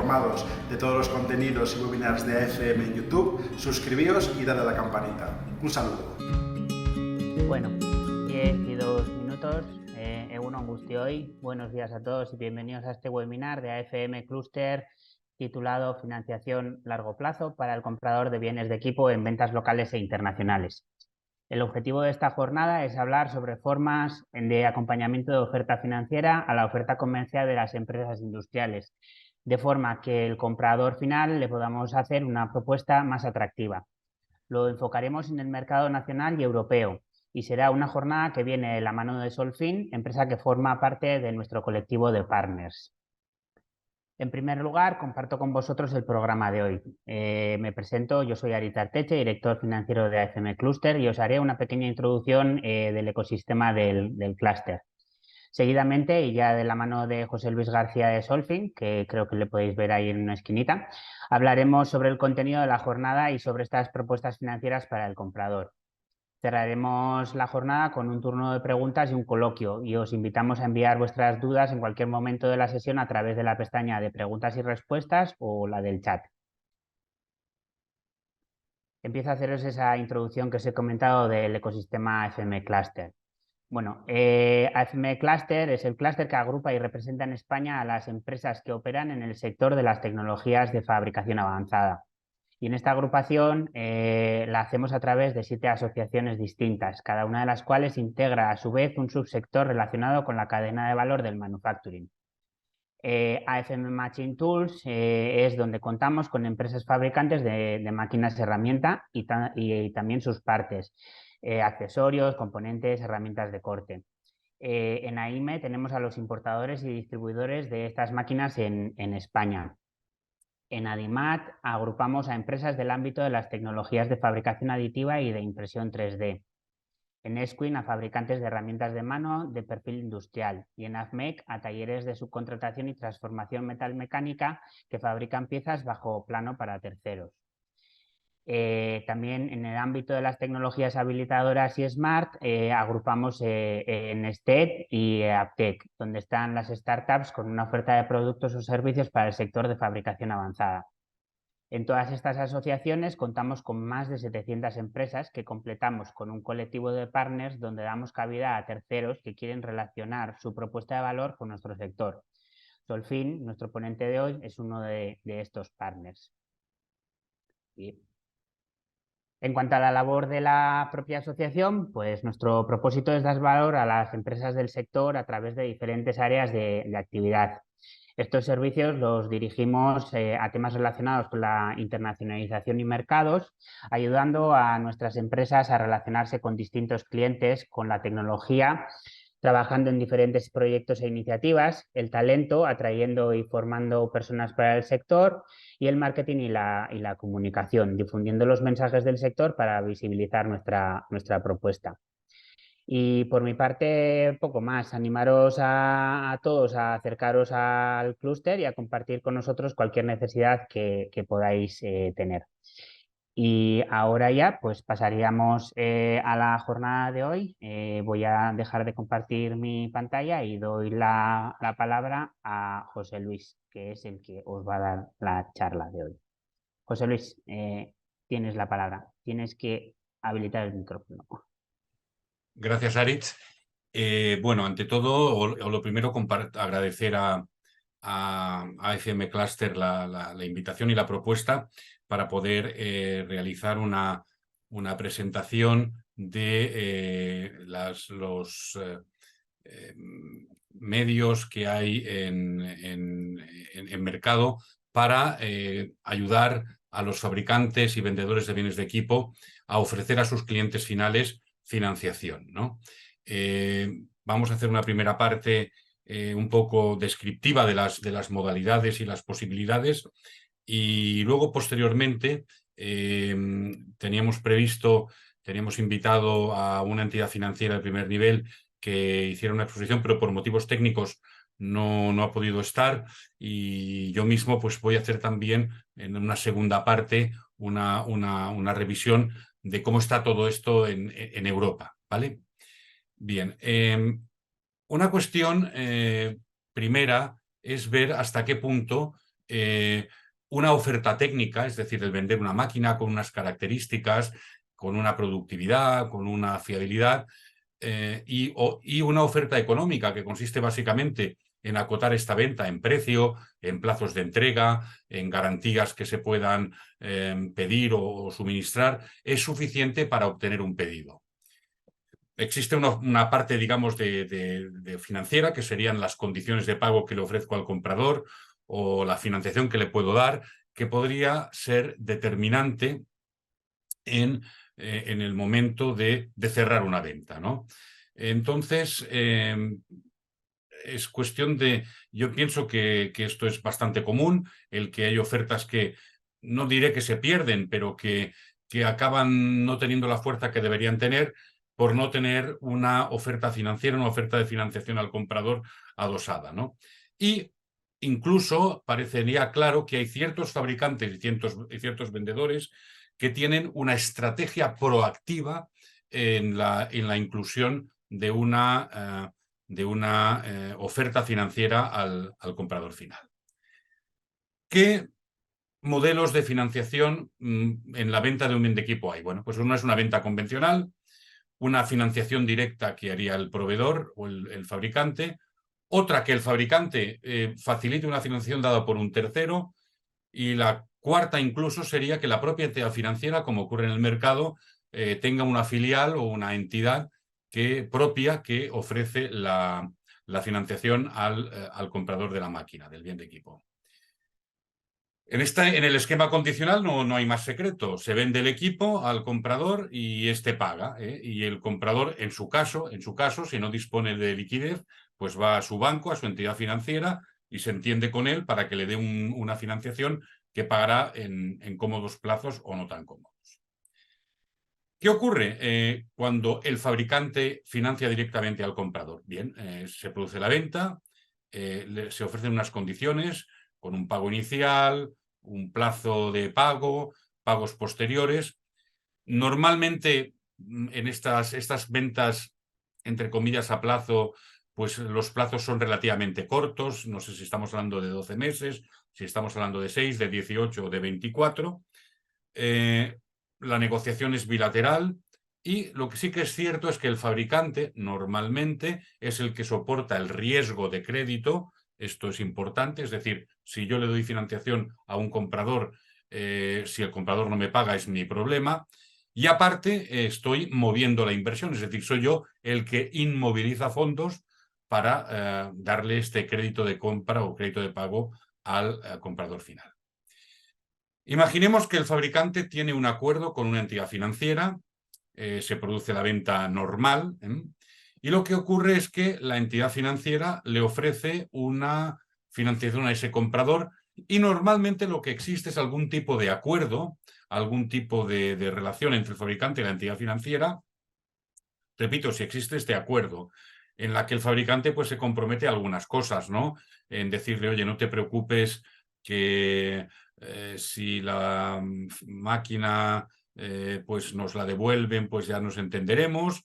informados de todos los contenidos y webinars de AFM en YouTube, suscribíos y dale a la campanita. Un saludo. Bueno, 10 y 2 minutos. Egunon guztioi. Buenos días a todos y bienvenidos a este webinar de AFM Cluster titulado Financiación largo plazo para el comprador de bienes de equipo en ventas locales e internacionales. El objetivo de esta jornada es hablar sobre formas de acompañamiento de oferta financiera a la oferta comercial de las empresas industriales, de forma que el comprador final le podamos hacer una propuesta más atractiva. Lo enfocaremos en el mercado nacional y europeo y será una jornada que viene de la mano de Solfin, empresa que forma parte de nuestro colectivo de partners. En primer lugar, comparto con vosotros el programa de hoy. Me presento, yo soy Aritz Arteche, director financiero de AFM Cluster, y os haré una pequeña introducción del ecosistema del clúster. Seguidamente, y ya de la mano de José Luis García de Solfin, que creo que le podéis ver ahí en una esquinita, hablaremos sobre el contenido de la jornada y sobre estas propuestas financieras para el comprador. Cerraremos la jornada con un turno de preguntas y un coloquio y os invitamos a enviar vuestras dudas en cualquier momento de la sesión a través de la pestaña de preguntas y respuestas o la del chat. Empiezo a haceros esa introducción que os he comentado del ecosistema AFM Cluster. Bueno, AFM Cluster es el clúster que agrupa y representa en España a las empresas que operan en el sector de las tecnologías de fabricación avanzada. Y en esta agrupación la hacemos a través de 7 asociaciones distintas, cada una de las cuales integra a su vez un subsector relacionado con la cadena de valor del manufacturing. AFM Machine Tools es donde contamos con empresas fabricantes de máquinas herramienta y también sus partes, accesorios, componentes, herramientas de corte. En AIME tenemos a los importadores y distribuidores de estas máquinas en España. En Adimat agrupamos a empresas del ámbito de las tecnologías de fabricación aditiva y de impresión 3D. En Esquin a fabricantes de herramientas de mano de perfil industrial y en AFMEC a talleres de subcontratación y transformación metalmecánica que fabrican piezas bajo plano para terceros. También en el ámbito de las tecnologías habilitadoras y smart agrupamos en STED y Aptec, donde están las startups con una oferta de productos o servicios para el sector de fabricación avanzada. En todas estas asociaciones contamos con más de 700 empresas que completamos con un colectivo de partners donde damos cabida a terceros que quieren relacionar su propuesta de valor con nuestro sector. Solfin, nuestro ponente de hoy, es uno de estos partners. En cuanto a la labor de la propia asociación, pues nuestro propósito es dar valor a las empresas del sector a través de diferentes áreas de actividad. Estos servicios los dirigimos a temas relacionados con la internacionalización y mercados, ayudando a nuestras empresas a relacionarse con distintos clientes, con la tecnología, trabajando en diferentes proyectos e iniciativas, el talento, atrayendo y formando personas para el sector, y el marketing y la comunicación, difundiendo los mensajes del sector para visibilizar nuestra propuesta. Y por mi parte, poco más. Animaros a todos a acercaros al clúster y a compartir con nosotros cualquier necesidad que podáis tener. Y ahora ya, pues pasaríamos a la jornada de hoy. Voy a dejar de compartir mi pantalla y doy la palabra a José Luis, que es el que os va a dar la charla de hoy. José Luis, tienes la palabra. Tienes que habilitar el micrófono. Gracias, Aritz. Bueno, ante todo, lo primero, agradecer a AFM Cluster la invitación y la propuesta para poder realizar una presentación de los medios que hay en mercado para ayudar a los fabricantes y vendedores de bienes de equipo a ofrecer a sus clientes finales financiación, ¿no? Vamos a hacer una primera parte un poco descriptiva de las modalidades y las posibilidades, y luego posteriormente teníamos invitado a una entidad financiera de primer nivel que hiciera una exposición, pero por motivos técnicos no ha podido estar, y yo mismo pues voy a hacer también en una segunda parte una revisión de cómo está todo esto en Europa, ¿vale? Bien, una cuestión primera es ver hasta qué punto una oferta técnica, es decir, el vender una máquina con unas características, con una productividad, con una fiabilidad, y una oferta económica que consiste básicamente en acotar esta venta en precio, en plazos de entrega, en garantías que se puedan pedir o suministrar, es suficiente para obtener un pedido. Existe una parte, digamos, de financiera, que serían las condiciones de pago que le ofrezco al comprador o la financiación que le puedo dar, que podría ser determinante en el momento de cerrar una venta, ¿no? Entonces, es cuestión de... Yo pienso que esto es bastante común, el que hay ofertas que, no diré que se pierden, pero que acaban no teniendo la fuerza que deberían tener por no tener una oferta financiera, una oferta de financiación al comprador adosada, ¿no? Y incluso parecería claro que hay ciertos fabricantes y ciertos vendedores que tienen una estrategia proactiva en la inclusión de una oferta financiera al comprador final. ¿Qué modelos de financiación en la venta de un bien de equipo hay? Bueno, pues uno es una venta convencional, una financiación directa que haría el proveedor o el fabricante, otra que el fabricante facilite una financiación dada por un tercero, y la cuarta incluso sería que la propia entidad financiera, como ocurre en el mercado, tenga una filial o una entidad propia que ofrece la financiación al comprador de la máquina, del bien de equipo. En el esquema condicional no hay más secreto. Se vende el equipo al comprador y este paga, ¿eh? Y el comprador, en su caso, si no dispone de liquidez, pues va a su banco, a su entidad financiera, y se entiende con él para que le dé una financiación que pagará en cómodos plazos o no tan cómodos. ¿Qué ocurre cuando el fabricante financia directamente al comprador? Bien, se produce la venta, se ofrecen unas condiciones con un pago inicial, un plazo de pago, pagos posteriores. Normalmente en estas ventas, entre comillas, a plazo, pues los plazos son relativamente cortos. No sé si estamos hablando de 12 meses, si estamos hablando de 6, de 18 o de 24. La negociación es bilateral y lo que sí que es cierto es que el fabricante normalmente es el que soporta el riesgo de crédito. Esto es importante, es decir, si yo le doy financiación a un comprador, si el comprador no me paga es mi problema. Y aparte estoy moviendo la inversión, es decir, soy yo el que inmoviliza fondos para darle este crédito de compra o crédito de pago al comprador final. Imaginemos que el fabricante tiene un acuerdo con una entidad financiera, se produce la venta normal, y lo que ocurre es que la entidad financiera le ofrece una financiación a ese comprador y normalmente lo que existe es algún tipo de acuerdo, algún tipo de relación entre el fabricante y la entidad financiera. Repito, si existe este acuerdo en la que el fabricante pues, se compromete a algunas cosas, ¿no? En decirle, oye, no te preocupes que si la máquina pues nos la devuelven, pues ya nos entenderemos,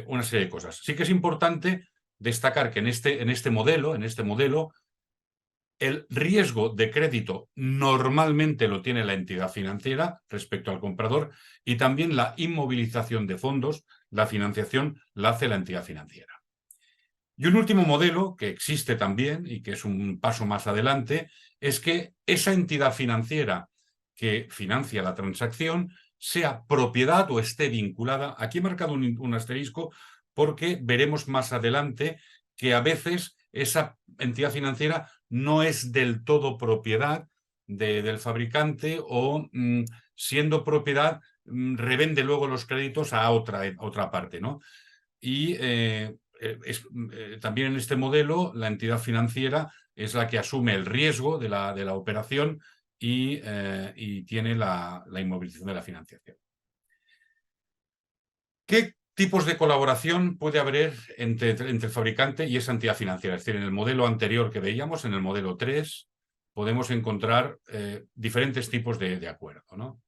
una serie de cosas. Sí que es importante destacar que en este modelo, el riesgo de crédito normalmente lo tiene la entidad financiera respecto al comprador y también la inmovilización de fondos, la financiación, la hace la entidad financiera. Y un último modelo que existe también y que es un paso más adelante es que esa entidad financiera que financia la transacción sea propiedad o esté vinculada. Aquí he marcado un asterisco porque veremos más adelante que a veces esa entidad financiera no es del todo propiedad del fabricante o siendo propiedad revende luego los créditos a otra parte, ¿no? Y también en este modelo la entidad financiera es la que asume el riesgo de la operación y tiene la inmovilización de la financiación. ¿Qué tipos de colaboración puede haber entre el fabricante y esa entidad financiera? Es decir, en el modelo anterior que veíamos, en el modelo 3, podemos encontrar diferentes tipos de acuerdo, ¿no?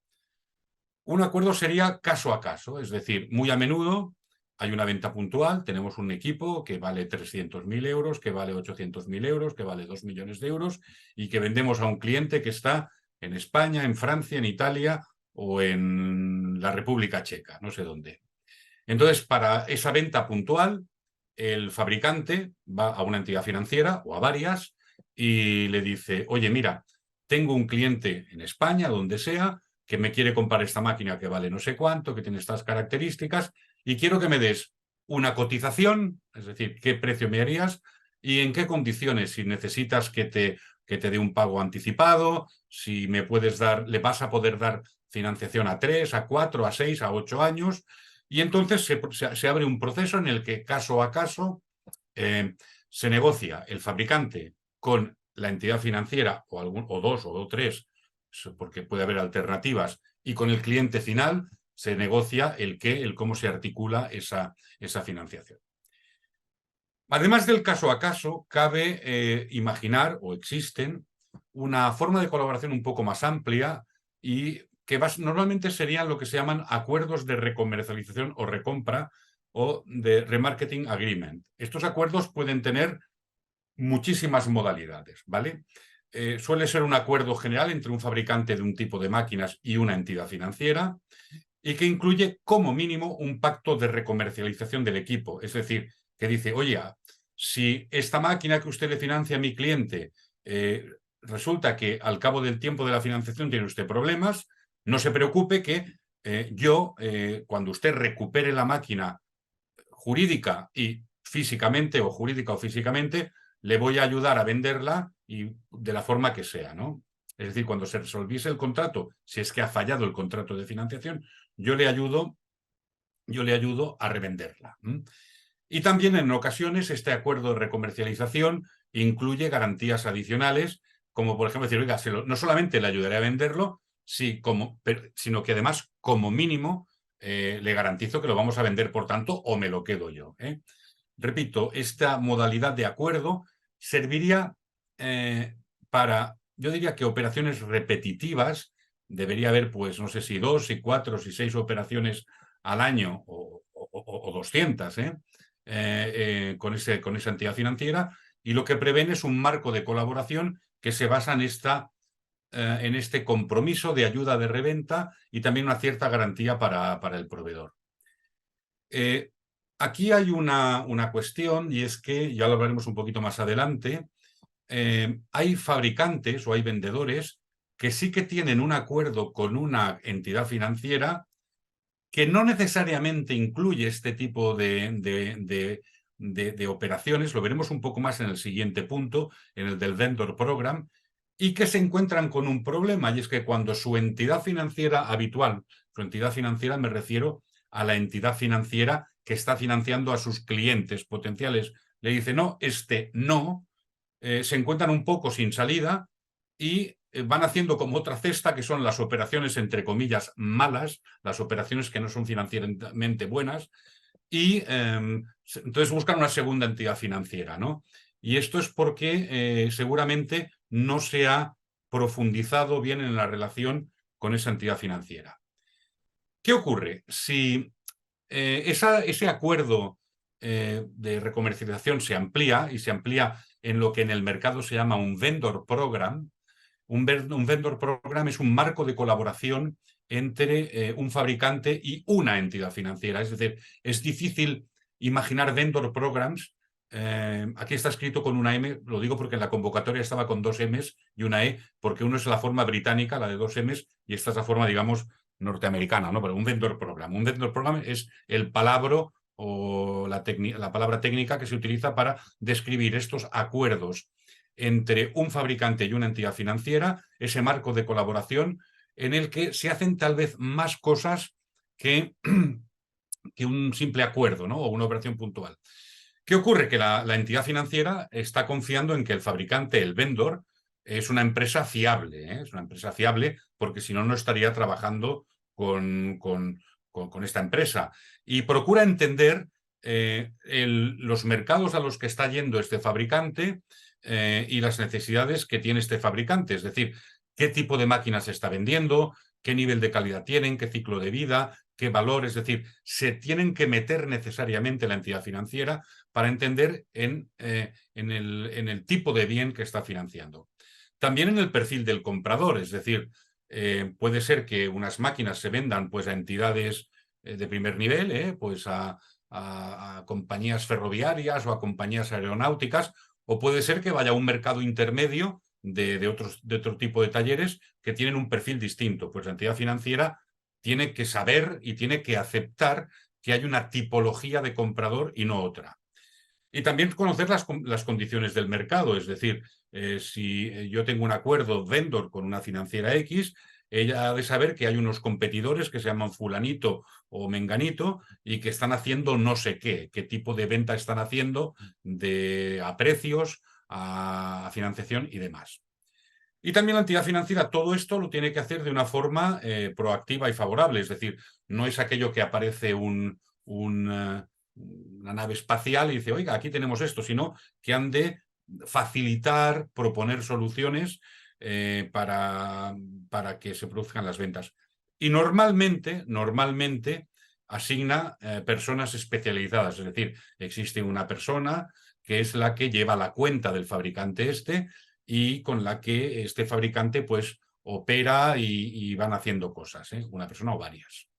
Un acuerdo sería caso a caso, es decir, muy a menudo hay una venta puntual, tenemos un equipo que vale 300.000 euros, que vale 800.000 euros, que vale 2 millones de euros y que vendemos a un cliente que está en España, en Francia, en Italia o en la República Checa, no sé dónde. Entonces, para esa venta puntual, el fabricante va a una entidad financiera o a varias y le dice, oye, mira, tengo un cliente en España, donde sea, que me quiere comprar esta máquina que vale no sé cuánto, que tiene estas características, y quiero que me des una cotización, es decir, qué precio me harías y en qué condiciones, si necesitas que te dé un pago anticipado, si me puedes dar, le vas a poder dar financiación a 3, a 4, a 6, a 8 años, y entonces se abre un proceso en el que caso a caso se negocia el fabricante con la entidad financiera o dos o tres, porque puede haber alternativas, y con el cliente final se negocia el cómo se articula esa financiación. Además del caso a caso, cabe imaginar, o existen, una forma de colaboración un poco más amplia y que normalmente serían lo que se llaman acuerdos de recomercialización o recompra o de remarketing agreement. Estos acuerdos pueden tener muchísimas modalidades, ¿vale? Suele ser un acuerdo general entre un fabricante de un tipo de máquinas y una entidad financiera y que incluye como mínimo un pacto de recomercialización del equipo. Es decir, que dice, oye, si esta máquina que usted le financia a mi cliente resulta que al cabo del tiempo de la financiación tiene usted problemas, no se preocupe que cuando usted recupere la máquina jurídica y físicamente o jurídica o físicamente, le voy a ayudar a venderla y de la forma que sea, ¿no? Es decir, cuando se resolviese el contrato, si es que ha fallado el contrato de financiación, yo le ayudo a revenderla. Y también en ocasiones este acuerdo de recomercialización incluye garantías adicionales, como por ejemplo decir, oiga, no solamente le ayudaré a venderlo, sino que además, como mínimo, le garantizo que lo vamos a vender, por tanto, o me lo quedo yo. Repito, esta modalidad de acuerdo serviría para, yo diría que operaciones repetitivas. Debería haber, pues, no sé si 2, si 4, si 6 operaciones al año o 200 con esa entidad financiera, y lo que prevén es un marco de colaboración que se basa en este compromiso de ayuda de reventa y también una cierta garantía para el proveedor. Aquí hay una cuestión, y es que, ya lo hablaremos un poquito más adelante, hay fabricantes o hay vendedores que sí que tienen un acuerdo con una entidad financiera que no necesariamente incluye este tipo de operaciones, lo veremos un poco más en el siguiente punto, en el del Vendor Program, y que se encuentran con un problema, y es que cuando su entidad financiera habitual, su entidad financiera me refiero a la entidad financiera que está financiando a sus clientes potenciales, le dice no, se encuentran un poco sin salida y van haciendo como otra cesta, que son las operaciones, entre comillas, malas, las operaciones que no son financieramente buenas, y entonces buscan una segunda entidad financiera, ¿no? Y esto es porque seguramente no se ha profundizado bien en la relación con esa entidad financiera. ¿Qué ocurre? Si ese acuerdo de recomercialización se amplía, y se amplía en lo que en el mercado se llama un vendor program. Un vendor program es un marco de colaboración entre un fabricante y una entidad financiera. Es decir, es difícil imaginar vendor programs. Aquí está escrito con una M, lo digo porque en la convocatoria estaba con 2 M's y una E, porque uno es la forma británica, la de 2 M's, y esta es la forma, digamos, norteamericana, ¿no? Pero un vendor program. Un vendor program es el palabra o la palabra técnica que se utiliza para describir estos acuerdos entre un fabricante y una entidad financiera, ese marco de colaboración en el que se hacen tal vez más cosas que un simple acuerdo, ¿no? O una operación puntual. ¿Qué ocurre? Que la entidad financiera está confiando en que el fabricante, el vendor, es una empresa fiable, ¿eh? Es una empresa fiable porque si no, no estaría trabajando con esta empresa. Y procura entender los mercados a los que está yendo este fabricante y las necesidades que tiene este fabricante. Es decir, qué tipo de máquinas está vendiendo, qué nivel de calidad tienen, qué ciclo de vida, qué valor, es decir, se tienen que meter necesariamente la entidad financiera para entender en el tipo de bien que está financiando. También en el perfil del comprador, es decir, puede ser que unas máquinas se vendan pues, a entidades de primer nivel, pues a compañías ferroviarias o a compañías aeronáuticas, o puede ser que vaya a un mercado intermedio de otro tipo de talleres que tienen un perfil distinto. Pues la entidad financiera tiene que saber y tiene que aceptar que hay una tipología de comprador y no otra. Y también conocer las condiciones del mercado, es decir, si yo tengo un acuerdo vendor con una financiera X, ella ha de saber que hay unos competidores que se llaman fulanito o menganito y que están haciendo no sé qué tipo de venta están haciendo a precios, a financiación y demás. Y también la entidad financiera todo esto lo tiene que hacer de una forma proactiva y favorable, es decir, no es aquello que aparece una nave espacial y dice, oiga, aquí tenemos esto, sino que han de facilitar, proponer soluciones para que se produzcan las ventas. Y normalmente asigna personas especializadas, es decir, existe una persona que es la que lleva la cuenta del fabricante y con la que este fabricante pues opera y van haciendo cosas, una persona o varias.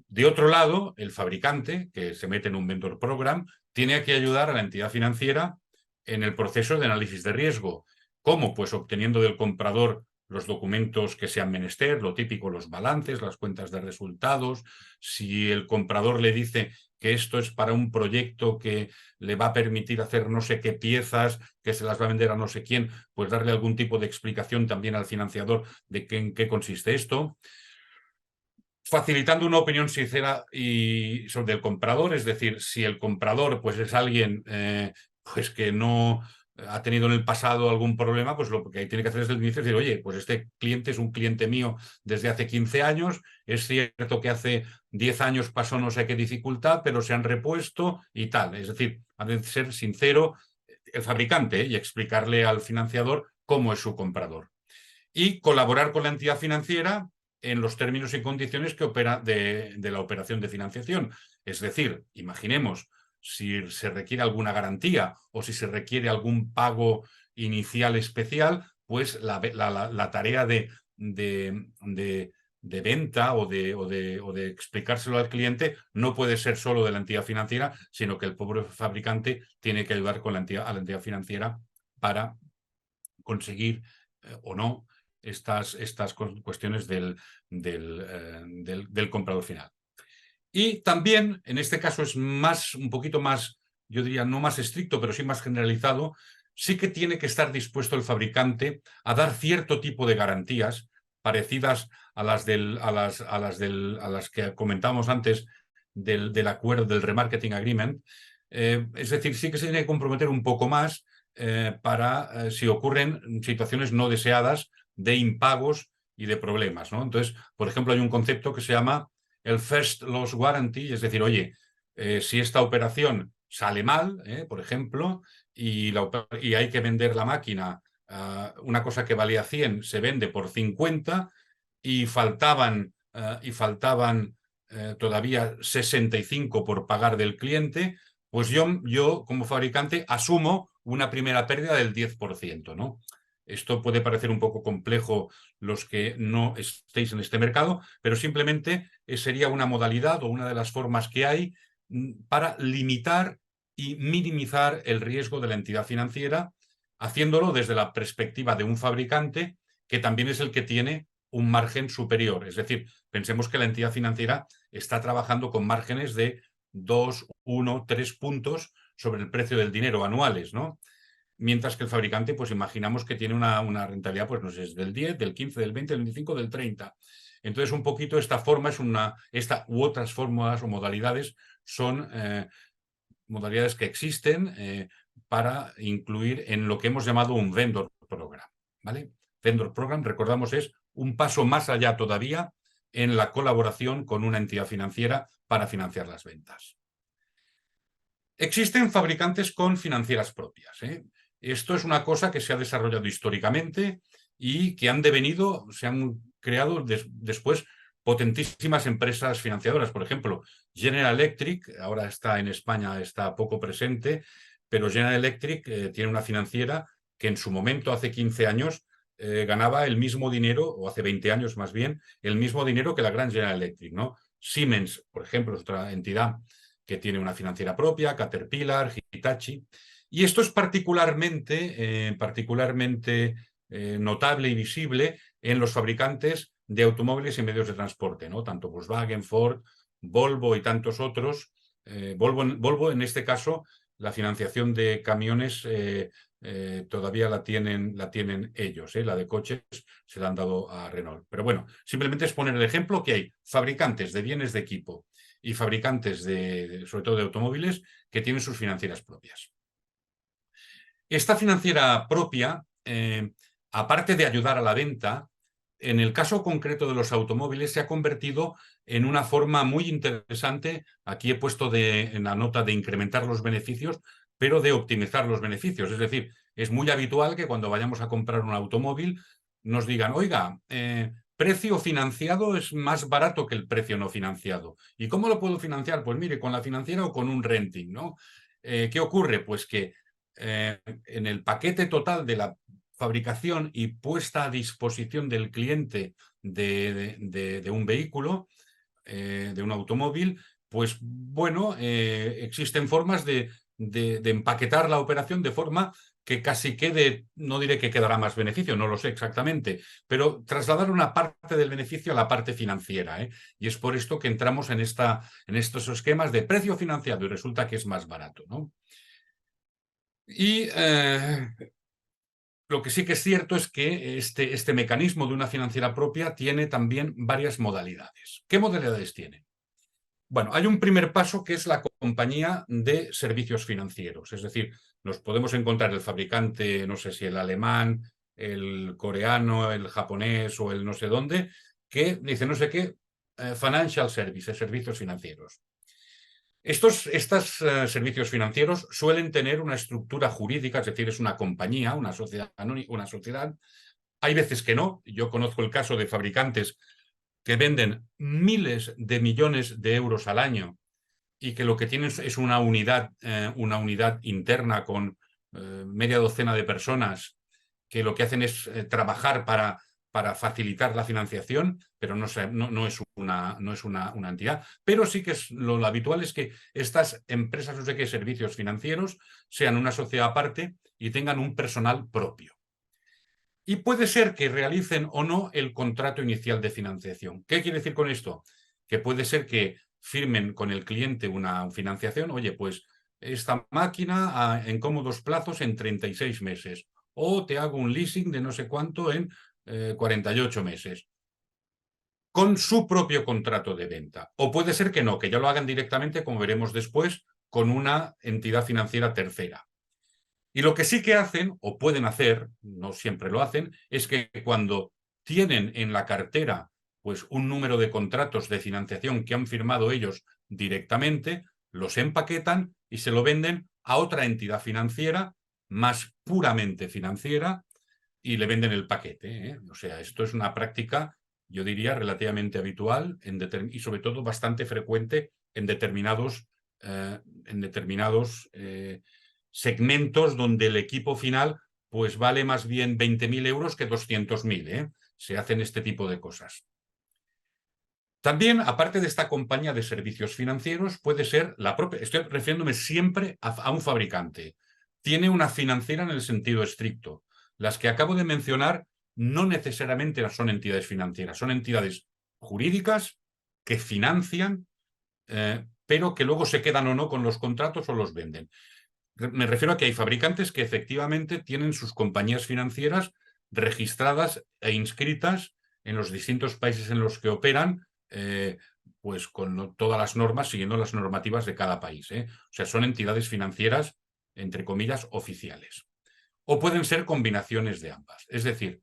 De otro lado, el fabricante, que se mete en un vendor program, tiene que ayudar a la entidad financiera en el proceso de análisis de riesgo. ¿Cómo? Pues obteniendo del comprador los documentos que sean menester, lo típico, los balances, las cuentas de resultados. Si el comprador le dice que esto es para un proyecto que le va a permitir hacer no sé qué piezas, que se las va a vender a no sé quién, pues darle algún tipo de explicación también al financiador de en qué consiste esto. Facilitando una opinión sincera sobre el comprador, es decir, si el comprador pues, es alguien pues que no ha tenido en el pasado algún problema, pues lo que tiene que hacer desde el inicio es decir, oye, pues este cliente es un cliente mío desde hace 15 años, es cierto que hace 10 años pasó no sé qué dificultad, pero se han repuesto y tal. Es decir, ha de ser sincero el fabricante y explicarle al financiador cómo es su comprador. Y colaborar con la entidad financiera en los términos y condiciones que opera de la operación de financiación. Es decir, imaginemos si se requiere alguna garantía o si se requiere algún pago inicial especial, pues la tarea de venta o de explicárselo al cliente no puede ser solo de la entidad financiera, sino que el pobre fabricante tiene que ayudar a la entidad financiera para conseguir o no estas cuestiones del comprador final. Y también, en este caso es un poquito más, yo diría, no más estricto, pero sí más generalizado, sí que tiene que estar dispuesto el fabricante a dar cierto tipo de garantías parecidas a las que comentábamos antes del acuerdo del remarketing agreement. Es decir, sí que se tiene que comprometer un poco más para si ocurren situaciones no deseadas de impagos y de problemas, ¿no? Entonces, por ejemplo, hay un concepto que se llama el First Loss Warranty, es decir, oye, si esta operación sale mal, por ejemplo, y hay que vender la máquina, una cosa que valía 100 se vende por 50 y faltaban todavía 65 por pagar del cliente, pues yo como fabricante asumo una primera pérdida del 10%, ¿no? Esto puede parecer un poco complejo los que no estéis en este mercado, pero simplemente sería una modalidad o una de las formas que hay para limitar y minimizar el riesgo de la entidad financiera, haciéndolo desde la perspectiva de un fabricante que también es el que tiene un margen superior. Es decir, pensemos que la entidad financiera está trabajando con márgenes de 2, 1, 3 puntos sobre el precio del dinero anuales, ¿no? Mientras que el fabricante, pues imaginamos que tiene una rentabilidad, pues no sé, es del 10, del 15, del 20, del 25, del 30. Entonces, un poquito esta forma esta u otras formas o modalidades son modalidades que existen para incluir en lo que hemos llamado un vendor program, ¿vale? Vendor program, recordamos, es un paso más allá todavía en la colaboración con una entidad financiera para financiar las ventas. Existen fabricantes con financieras propias. Esto es una cosa que se ha desarrollado históricamente y que se han creado después potentísimas empresas financiadoras. Por ejemplo, General Electric, ahora está en España, está poco presente, pero General Electric tiene una financiera que en su momento, hace 15 años, ganaba el mismo dinero, o hace 20 años más bien, el mismo dinero que la gran General Electric, ¿no? Siemens, por ejemplo, es otra entidad que tiene una financiera propia, Caterpillar, Hitachi. Y esto es particularmente notable y visible en los fabricantes de automóviles y medios de transporte, ¿no? Tanto Volkswagen, Ford, Volvo y tantos otros. Volvo, en este caso, la financiación de camiones todavía la tienen ellos. La de coches se la han dado a Renault. Pero bueno, simplemente es poner el ejemplo que hay fabricantes de bienes de equipo y fabricantes, sobre todo de automóviles, que tienen sus financieras propias. Esta financiera propia, aparte de ayudar a la venta, en el caso concreto de los automóviles se ha convertido en una forma muy interesante. Aquí he puesto en la nota de incrementar los beneficios, pero de optimizar los beneficios. Es decir, es muy habitual que cuando vayamos a comprar un automóvil nos digan, oiga, precio financiado es más barato que el precio no financiado. ¿Y cómo lo puedo financiar? Pues mire, con la financiera o con un renting, ¿no? ¿Qué ocurre? Pues que en el paquete total de la fabricación y puesta a disposición del cliente de un vehículo, de un automóvil, pues bueno, existen formas de empaquetar la operación de forma que casi quede, no diré que quedará más beneficio, no lo sé exactamente, pero trasladar una parte del beneficio a la parte financiera. Y es por esto que entramos en estos esquemas de precio financiado y resulta que es más barato, ¿no? Y lo que sí que es cierto es que este mecanismo de una financiera propia tiene también varias modalidades. ¿Qué modalidades tiene? Bueno, hay un primer paso que es la compañía de servicios financieros. Es decir, nos podemos encontrar el fabricante, no sé si el alemán, el coreano, el japonés o el no sé dónde, que dice no sé qué, financial services, servicios financieros. Estos servicios financieros suelen tener una estructura jurídica, es decir, es una compañía, una sociedad. Hay veces que no. Yo conozco el caso de fabricantes que venden miles de millones de euros al año y que lo que tienen es una unidad interna con media docena de personas que lo que hacen es trabajar para facilitar la financiación, pero no es una entidad. Pero sí que lo habitual es que estas empresas, no sé qué, servicios financieros, sean una sociedad aparte y tengan un personal propio. Y puede ser que realicen o no el contrato inicial de financiación. ¿Qué quiere decir con esto? Que puede ser que firmen con el cliente una financiación, oye, pues esta máquina en cómodos plazos en 36 meses, o te hago un leasing de no sé cuánto en 48 meses, con su propio contrato de venta. O puede ser que no, que ya lo hagan directamente, como veremos después, con una entidad financiera tercera. Y lo que sí que hacen, o pueden hacer, no siempre lo hacen, es que cuando tienen en la cartera pues un número de contratos de financiación que han firmado ellos directamente, los empaquetan y se lo venden a otra entidad financiera, más puramente financiera, y le venden el paquete. O sea, esto es una práctica, yo diría, relativamente habitual y sobre todo bastante frecuente en determinados segmentos donde el equipo final pues vale más bien 20.000 euros que 200.000. Se hacen este tipo de cosas. También, aparte de esta compañía de servicios financieros, puede ser la propia, estoy refiriéndome siempre a un fabricante. Tiene una financiera en el sentido estricto. Las que acabo de mencionar no necesariamente son entidades financieras, son entidades jurídicas que financian, pero que luego se quedan o no con los contratos o los venden. Me refiero a que hay fabricantes que efectivamente tienen sus compañías financieras registradas e inscritas en los distintos países en los que operan, pues con todas las normas, siguiendo las normativas de cada país. O sea, son entidades financieras, entre comillas, oficiales. O pueden ser combinaciones de ambas. Es decir,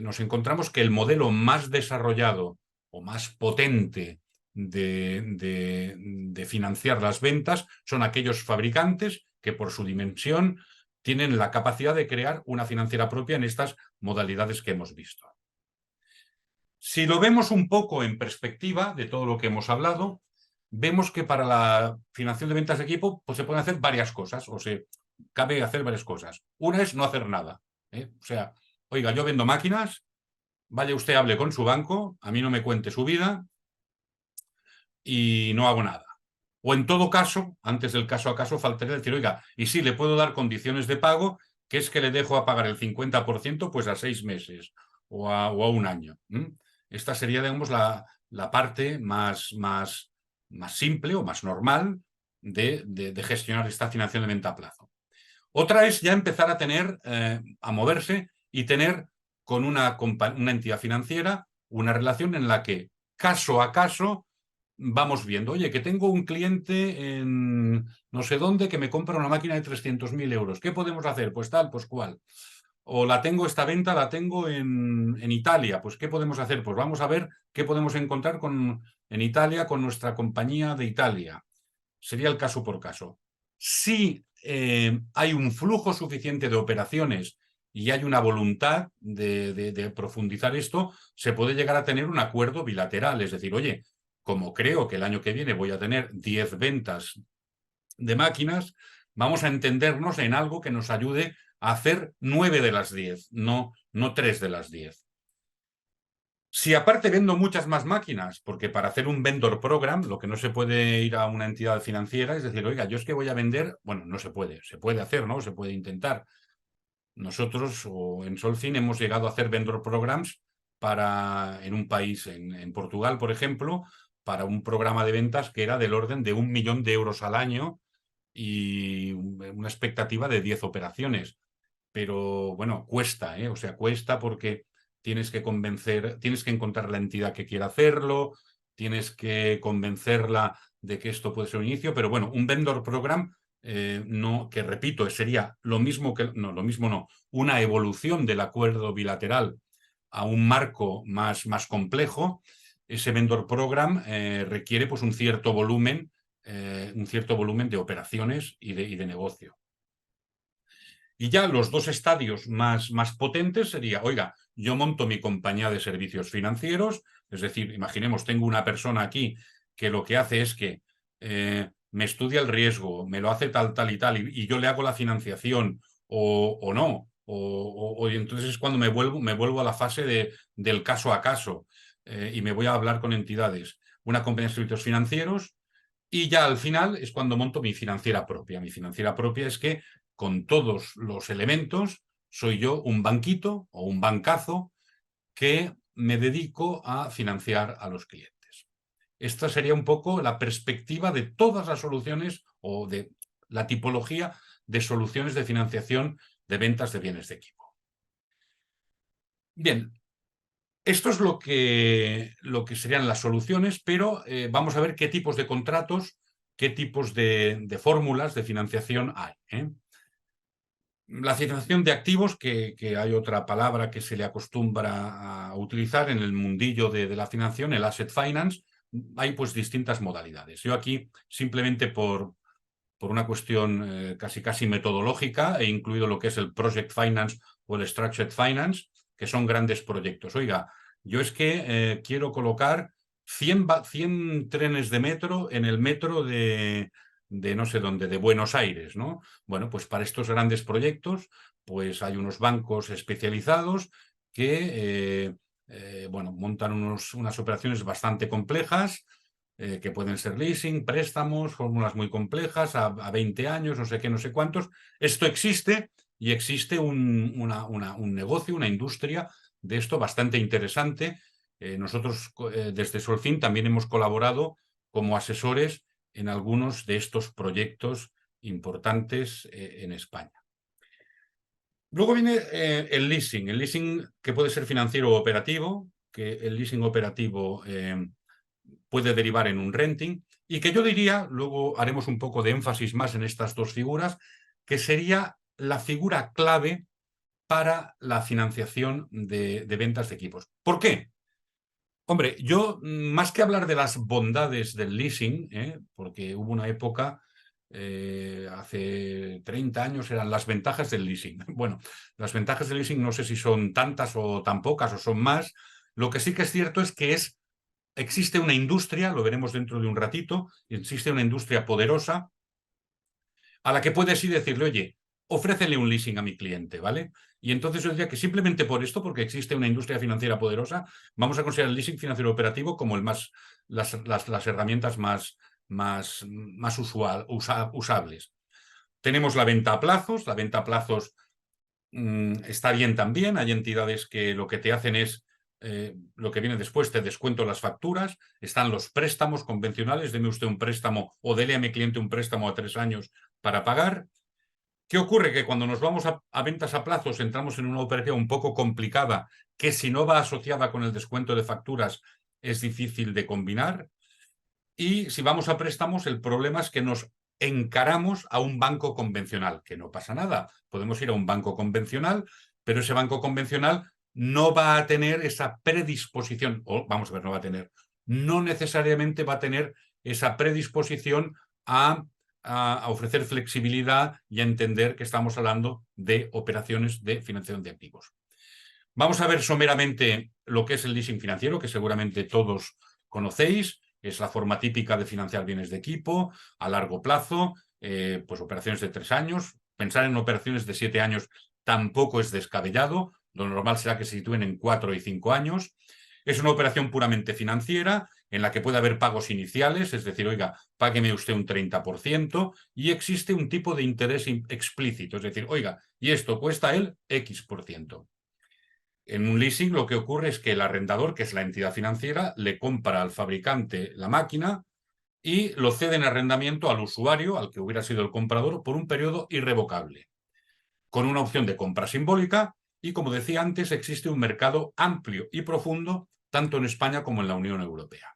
nos encontramos que el modelo más desarrollado o más potente de financiar las ventas son aquellos fabricantes que por su dimensión tienen la capacidad de crear una financiera propia en estas modalidades que hemos visto. Si lo vemos un poco en perspectiva de todo lo que hemos hablado, vemos que para la financiación de ventas de equipo pues se pueden hacer varias cosas, o se cabe hacer varias cosas. Una es no hacer nada. O sea, oiga, yo vendo máquinas, vaya usted, hable con su banco, a mí no me cuente su vida y no hago nada. O en todo caso, antes del caso a caso, faltaría decir, oiga, y sí, le puedo dar condiciones de pago, que es que le dejo a pagar el 50% pues a 6 meses o a 1 año. Esta sería, digamos, la parte más simple o más normal de gestionar esta financiación de venta a plazo. Otra es ya empezar a tener, a moverse y tener con una entidad financiera una relación en la que caso a caso vamos viendo, oye, que tengo un cliente en no sé dónde que me compra una máquina de 300.000 euros. ¿Qué podemos hacer? Pues tal, pues cual. O esta venta la tengo en Italia. Pues ¿qué podemos hacer? Pues vamos a ver qué podemos encontrar en Italia con nuestra compañía de Italia. Sería el caso por caso. Si hay un flujo suficiente de operaciones y hay una voluntad de profundizar esto, se puede llegar a tener un acuerdo bilateral. Es decir, oye, como creo que el año que viene voy a tener 10 ventas de máquinas, vamos a entendernos en algo que nos ayude a hacer 9 de las 10, no 3 de las 10. Si aparte vendo muchas más máquinas, porque para hacer un vendor program, lo que no se puede ir a una entidad financiera es decir, oiga, yo es que voy a vender, bueno, no se puede hacer, ¿no? Se puede intentar. Nosotros o en Solfin hemos llegado a hacer vendor programs en un país, en Portugal, por ejemplo, para un programa de ventas que era del orden de 1 millón de euros al año y una expectativa de 10 operaciones. Pero bueno, cuesta, o sea, cuesta porque tienes que encontrar la entidad que quiera hacerlo, tienes que convencerla de que esto puede ser un inicio, pero bueno, un vendor program, no, que repito, sería lo mismo una evolución del acuerdo bilateral a un marco más complejo. Ese vendor program requiere pues un cierto volumen de operaciones y de negocio. Y ya los 2 estadios más potentes sería, oiga, yo monto mi compañía de servicios financieros, es decir, imaginemos, tengo una persona aquí que lo que hace es que me estudia el riesgo, me lo hace tal y tal, y yo le hago la financiación o no, y entonces es cuando me vuelvo a la fase del caso a caso y me voy a hablar con entidades. Una compañía de servicios financieros y ya al final es cuando monto mi financiera propia. Mi financiera propia es que con todos los elementos soy yo un banquito o un bancazo que me dedico a financiar a los clientes. Esta sería un poco la perspectiva de todas las soluciones o de la tipología de soluciones de financiación de ventas de bienes de equipo. Bien, esto es lo que serían las soluciones, pero vamos a ver qué tipos de contratos, qué tipos de fórmulas de financiación hay. La financiación de activos, que hay otra palabra que se le acostumbra a utilizar en el mundillo de la financiación, el asset finance, hay pues distintas modalidades. Yo aquí, simplemente por una cuestión casi metodológica, he incluido lo que es el project finance o el structured finance, que son grandes proyectos. Oiga, yo es que quiero colocar 100 trenes de metro en el metro de no sé dónde, de Buenos Aires, ¿no? Bueno, pues para estos grandes proyectos, pues hay unos bancos especializados que, bueno, montan unas operaciones bastante complejas, que pueden ser leasing, préstamos, fórmulas muy complejas, a 20 años, no sé qué, no sé cuántos. Esto existe y existe un negocio, una industria de esto bastante interesante. Nosotros desde Solfin también hemos colaborado como asesores en algunos de estos proyectos importantes en España. Luego viene el leasing que puede ser financiero o operativo, que el leasing operativo puede derivar en un renting, y que yo diría, luego haremos un poco de énfasis más en estas 2 figuras, que sería la figura clave para la financiación de ventas de equipos. ¿Por qué? Hombre, yo más que hablar de las bondades del leasing, porque hubo una época, hace 30 años, eran las ventajas del leasing. Bueno, las ventajas del leasing no sé si son tantas o tan pocas o son más. Lo que sí que es cierto es que existe una industria, lo veremos dentro de un ratito, existe una industria poderosa a la que puedes ir y decirle, oye, ofrécele un leasing a mi cliente, ¿vale? Y entonces yo diría que simplemente por esto, porque existe una industria financiera poderosa, vamos a considerar el leasing financiero operativo como las herramientas más usables. Tenemos la venta a plazos. La venta a plazos está bien también. Hay entidades que lo que te hacen es, lo que viene después, te descuento las facturas. Están los préstamos convencionales, deme usted un préstamo o dele a mi cliente un préstamo a 3 años para pagar. ¿Qué ocurre? Que cuando nos vamos a ventas a plazos entramos en una operación un poco complicada que si no va asociada con el descuento de facturas es difícil de combinar. Y si vamos a préstamos, el problema es que nos encaramos a un banco convencional, que no pasa nada. Podemos ir a un banco convencional, pero ese banco convencional no va a tener esa predisposición, o vamos a ver, no va a tener, no necesariamente va a tener esa predisposición a ofrecer flexibilidad y a entender que estamos hablando de operaciones de financiación de activos. Vamos a ver someramente lo que es el leasing financiero, que seguramente todos conocéis. Es la forma típica de financiar bienes de equipo a largo plazo, pues operaciones de 3 años. Pensar en operaciones de 7 años tampoco es descabellado. Lo normal será que se sitúen en 4 y 5 años. Es una operación puramente financiera en la que puede haber pagos iniciales, es decir, oiga, págueme usted un 30%, y existe un tipo de interés explícito, es decir, oiga, y esto cuesta el X%. En un leasing lo que ocurre es que el arrendador, que es la entidad financiera, le compra al fabricante la máquina y lo cede en arrendamiento al usuario, al que hubiera sido el comprador, por un periodo irrevocable, con una opción de compra simbólica. Y como decía antes, existe un mercado amplio y profundo, tanto en España como en la Unión Europea.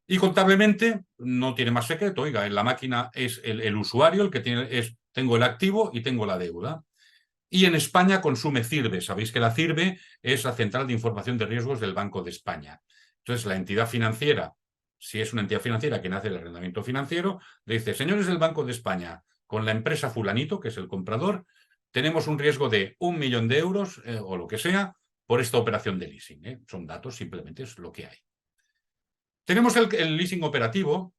Y contablemente no tiene más secreto. Oiga, en la máquina es el usuario el que tiene, tengo el activo y tengo la deuda. Y en España consume CIRBE. Sabéis que la CIRBE es la Central de Información de Riesgos del Banco de España. Entonces, la entidad financiera, si es una entidad financiera que nace del arrendamiento financiero, le dice, señores del Banco de España, con la empresa fulanito, que es el comprador, tenemos un riesgo de 1 millón de euros o lo que sea por esta operación de leasing. Son datos, simplemente es lo que hay. Tenemos el leasing operativo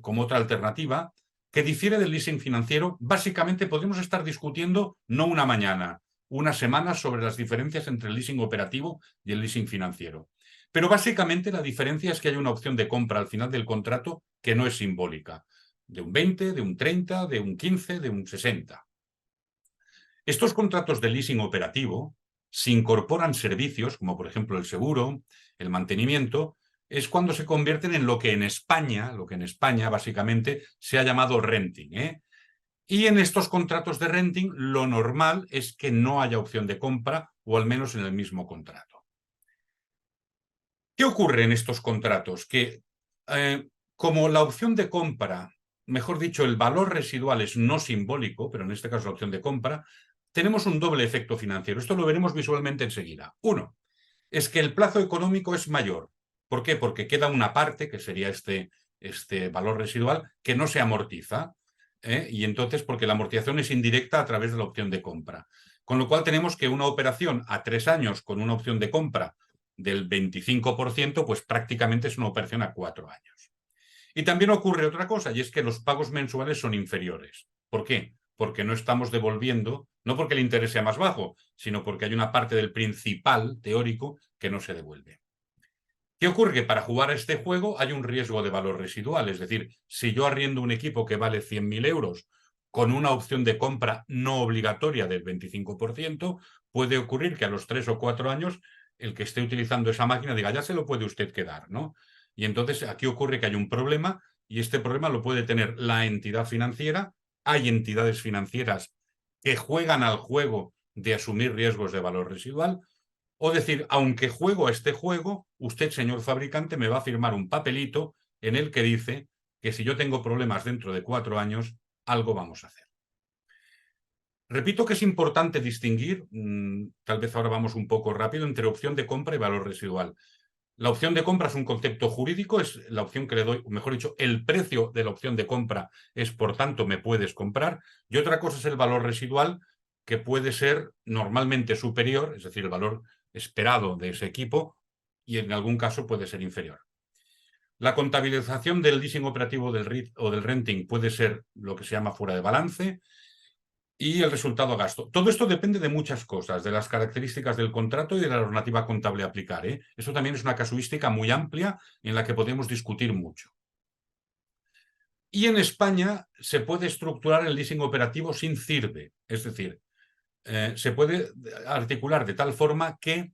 como otra alternativa, que difiere del leasing financiero. Básicamente podemos estar discutiendo no una mañana, una semana sobre las diferencias entre el leasing operativo y el leasing financiero. Pero básicamente la diferencia es que hay una opción de compra al final del contrato que no es simbólica, de un 20, de un 30, de un 15, de un 60. Estos contratos de leasing operativo, si incorporan servicios, como por ejemplo el seguro, el mantenimiento, es cuando se convierten en lo que en España básicamente se ha llamado renting. Y en estos contratos de renting lo normal es que no haya opción de compra, o al menos en el mismo contrato. ¿Qué ocurre en estos contratos? Que como la opción de compra, mejor dicho, el valor residual es no simbólico, pero en este caso la opción de compra, tenemos un doble efecto financiero. Esto lo veremos visualmente enseguida. Uno, es que el plazo económico es mayor. ¿Por qué? Porque queda una parte, que sería este valor residual, que no se amortiza. Y entonces, porque la amortización es indirecta a través de la opción de compra. Con lo cual tenemos que una operación a 3 años con una opción de compra del 25%, pues prácticamente es una operación a 4 años. Y también ocurre otra cosa, y es que los pagos mensuales son inferiores. ¿Por qué? Porque no estamos devolviendo, no porque el interés sea más bajo, sino porque hay una parte del principal teórico que no se devuelve. ¿Qué ocurre? Que para jugar a este juego hay un riesgo de valor residual. Es decir, si yo arriendo un equipo que vale 100.000 euros con una opción de compra no obligatoria del 25%, puede ocurrir que a los 3 o 4 años el que esté utilizando esa máquina diga, ya se lo puede usted quedar, ¿no? Y entonces aquí ocurre que hay un problema, y este problema lo puede tener la entidad financiera. Hay entidades financieras que juegan al juego de asumir riesgos de valor residual. O decir, aunque juego a este juego, usted, señor fabricante, me va a firmar un papelito en el que dice que si yo tengo problemas dentro de 4 años, algo vamos a hacer. Repito que es importante distinguir, tal vez ahora vamos un poco rápido, entre opción de compra y valor residual. La opción de compra es un concepto jurídico, es la opción que le doy, o mejor dicho, el precio de la opción de compra es, por tanto, me puedes comprar. Y otra cosa es el valor residual, que puede ser normalmente superior, es decir, el valor esperado de ese equipo, y en algún caso puede ser inferior. La contabilización del leasing operativo o del renting puede ser lo que se llama fuera de balance, y el resultado a gasto. Todo esto depende de muchas cosas, de las características del contrato y de la normativa contable a aplicar. Esto también es una casuística muy amplia en la que podemos discutir mucho. Y en España se puede estructurar el leasing operativo sin CIRBE, es decir, se puede articular de tal forma que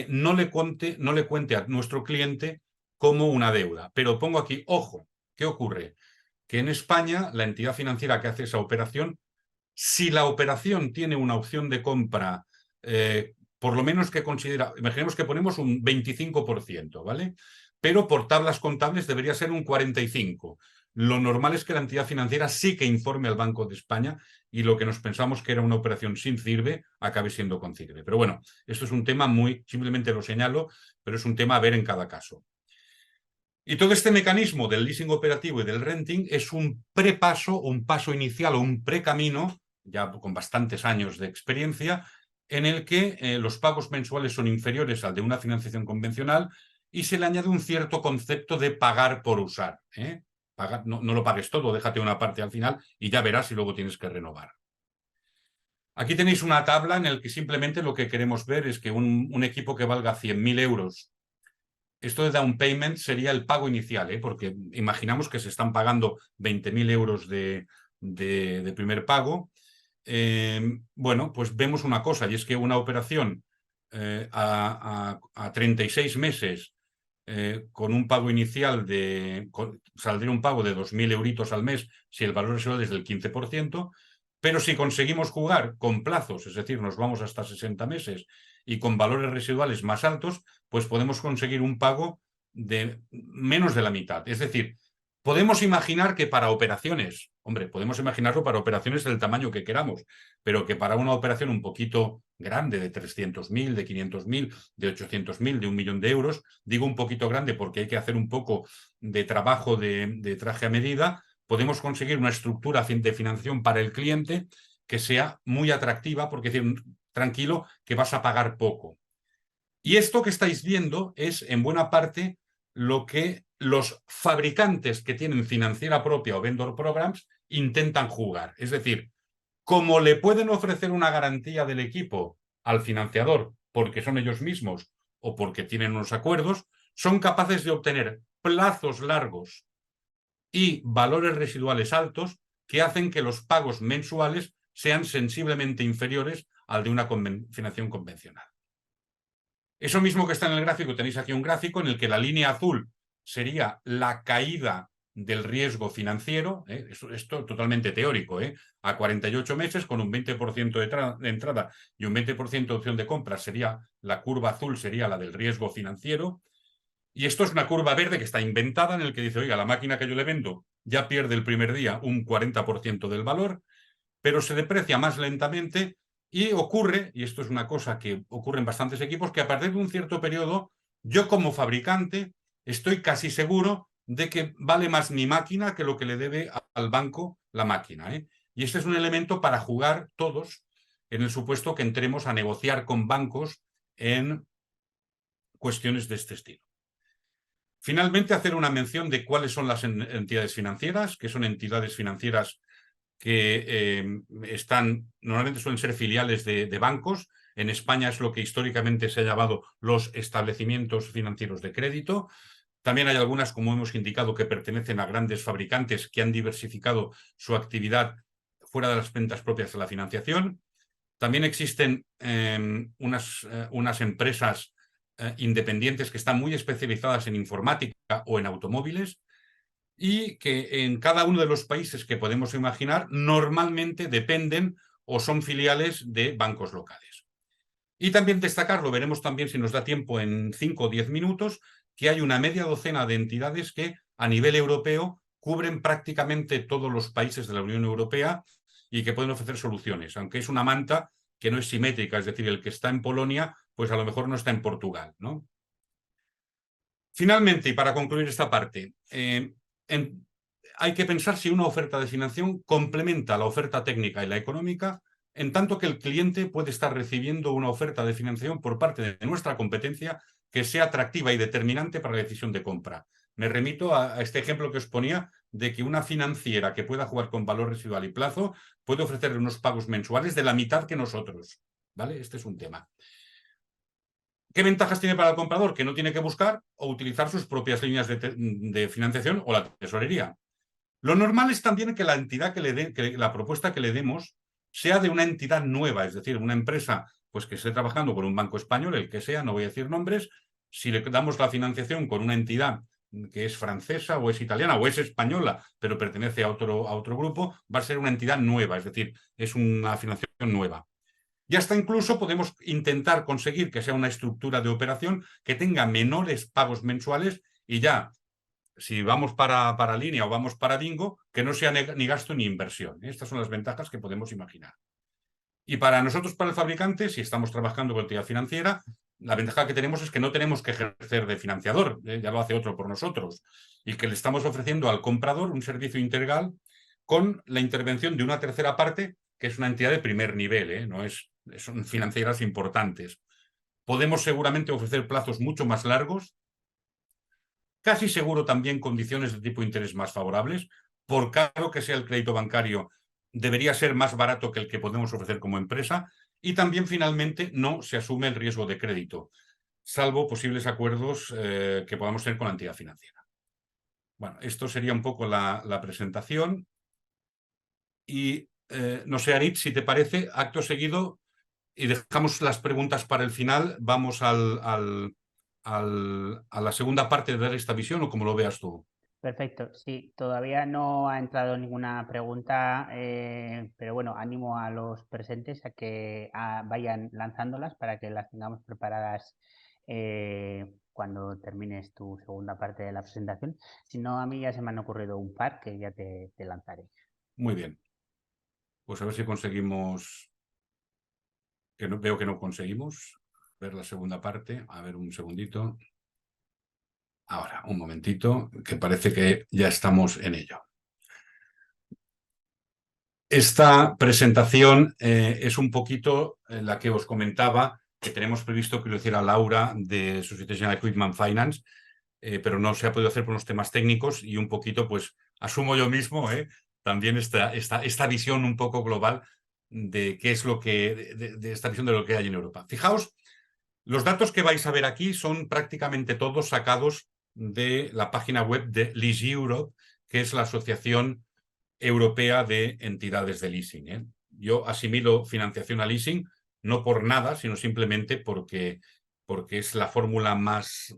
no le cuente a nuestro cliente como una deuda. Pero pongo aquí, ojo, ¿qué ocurre? Que en España la entidad financiera que hace esa operación, si la operación tiene una opción de compra, por lo menos que considera, imaginemos que ponemos un 25%, ¿vale? Pero por tablas contables debería ser un 45%. Lo normal es que la entidad financiera sí que informe al Banco de España y lo que nos pensamos que era una operación sin CIRBE acabe siendo con CIRBE. Pero bueno, esto es un tema simplemente lo señalo, pero es un tema a ver en cada caso. Y todo este mecanismo del leasing operativo y del renting es un prepaso, un paso inicial o un precamino, ya con bastantes años de experiencia, en el que los pagos mensuales son inferiores al de una financiación convencional y se le añade un cierto concepto de pagar por usar. No lo pagues todo, déjate una parte al final y ya verás si luego tienes que renovar. Aquí tenéis una tabla en la que simplemente lo que queremos ver es que un equipo que valga 100.000 euros, esto de down payment sería el pago inicial, porque imaginamos que se están pagando 20.000 euros de primer pago. Bueno, pues vemos una cosa, y es que una operación a 36 meses con un pago inicial saldría un pago de 2.000 euritos al mes si el valor residual es del 15%, pero si conseguimos jugar con plazos, es decir, nos vamos hasta 60 meses y con valores residuales más altos, pues podemos conseguir un pago de menos de la mitad. Es decir, podemos imaginar que para operaciones, hombre, podemos imaginarlo para operaciones del tamaño que queramos, pero que para una operación un poquito grande, de 300.000, de 500.000, de 800.000, de 1 millón de euros, digo un poquito grande porque hay que hacer un poco de trabajo de traje a medida, podemos conseguir una estructura de financiación para el cliente que sea muy atractiva, porque es decir, tranquilo, que vas a pagar poco. Y esto que estáis viendo es, en buena parte, lo que los fabricantes que tienen financiera propia o vendor programs intentan jugar. Es decir, como le pueden ofrecer una garantía del equipo al financiador porque son ellos mismos o porque tienen unos acuerdos, son capaces de obtener plazos largos y valores residuales altos que hacen que los pagos mensuales sean sensiblemente inferiores al de una financiación convencional. Eso mismo que está en el gráfico, tenéis aquí un gráfico en el que la línea azul sería la caída del riesgo financiero, esto totalmente teórico, a 48 meses con un 20% de entrada y un 20% de opción de compra, la curva azul sería la del riesgo financiero. Y esto es una curva verde que está inventada en el que dice, oiga, la máquina que yo le vendo ya pierde el primer día un 40% del valor, pero se deprecia más lentamente y ocurre, y esto es una cosa que ocurre en bastantes equipos, que a partir de un cierto periodo, yo como fabricante estoy casi seguro de que vale más mi máquina que lo que le debe al banco la máquina. Y este es un elemento para jugar todos en el supuesto que entremos a negociar con bancos en cuestiones de este estilo. Finalmente, hacer una mención de cuáles son las entidades financieras, que son entidades financieras que normalmente suelen ser filiales de bancos. En España es lo que históricamente se ha llamado los establecimientos financieros de crédito. También hay algunas, como hemos indicado, que pertenecen a grandes fabricantes que han diversificado su actividad fuera de las ventas propias de la financiación. También existen unas empresas independientes que están muy especializadas en informática o en automóviles y que en cada uno de los países que podemos imaginar normalmente dependen o son filiales de bancos locales. Y también destacar, lo veremos también si nos da tiempo en 5 o 10 minutos, que hay una media docena de entidades que a nivel europeo cubren prácticamente todos los países de la Unión Europea y que pueden ofrecer soluciones, aunque es una manta que no es simétrica, es decir, el que está en Polonia, pues a lo mejor no está en Portugal, ¿no? Finalmente, y para concluir esta parte, hay que pensar si una oferta de financiación complementa la oferta técnica y la económica, en tanto que el cliente puede estar recibiendo una oferta de financiación por parte de nuestra competencia que sea atractiva y determinante para la decisión de compra. Me remito a este ejemplo que os ponía de que una financiera que pueda jugar con valor residual y plazo puede ofrecerle unos pagos mensuales de la mitad que nosotros, ¿vale? Este es un tema. ¿Qué ventajas tiene para el comprador? Que no tiene que buscar o utilizar sus propias líneas de financiación o la tesorería. Lo normal es también que la entidad que la propuesta que le demos sea de una entidad nueva, es decir, una empresa pues, que esté trabajando con un banco español, el que sea, no voy a decir nombres. Si le damos la financiación con una entidad que es francesa o es italiana o es española, pero pertenece a otro grupo, va a ser una entidad nueva, es decir, es una financiación nueva. Y hasta incluso podemos intentar conseguir que sea una estructura de operación que tenga menores pagos mensuales y ya, si vamos para línea o vamos para bingo, que no sea ni gasto ni inversión. Estas son las ventajas que podemos imaginar. Y para nosotros, para el fabricante, si estamos trabajando con entidad financiera, la ventaja que tenemos es que no tenemos que ejercer de financiador, ya lo hace otro por nosotros, y que le estamos ofreciendo al comprador un servicio integral con la intervención de una tercera parte, que es una entidad de primer nivel, son financieras importantes. Podemos seguramente ofrecer plazos mucho más largos, casi seguro también condiciones de tipo de interés más favorables. Por caro que sea el crédito bancario, debería ser más barato que el que podemos ofrecer como empresa. Y también, finalmente, no se asume el riesgo de crédito, salvo posibles acuerdos que podamos tener con la entidad financiera. Bueno, esto sería un poco la presentación. Y no sé, Arit, si te parece, acto seguido, y dejamos las preguntas para el final, vamos a la segunda parte de dar esta visión, o como lo veas tú. Perfecto, sí, todavía no ha entrado ninguna pregunta, pero bueno, animo a los presentes a que vayan lanzándolas para que las tengamos preparadas cuando termines tu segunda parte de la presentación. Si no, a mí ya se me han ocurrido un par que ya te lanzaré. Muy bien. Pues a ver si conseguimos, veo que no conseguimos ver la segunda parte. A ver, un segundito. Ahora, un momentito, que parece que ya estamos en ello. Esta presentación es un poquito la que os comentaba, que tenemos previsto que lo hiciera Laura de Societe Generale Equipment Finance, pero no se ha podido hacer por unos temas técnicos y un poquito, pues, asumo yo mismo también esta visión un poco global de qué es lo que, de esta visión de lo que hay en Europa. Fijaos, los datos que vais a ver aquí son prácticamente todos sacados de la página web de Lease Europe, que es la asociación europea de entidades de leasing. Yo asimilo financiación a leasing no por nada, sino simplemente porque es la fórmula más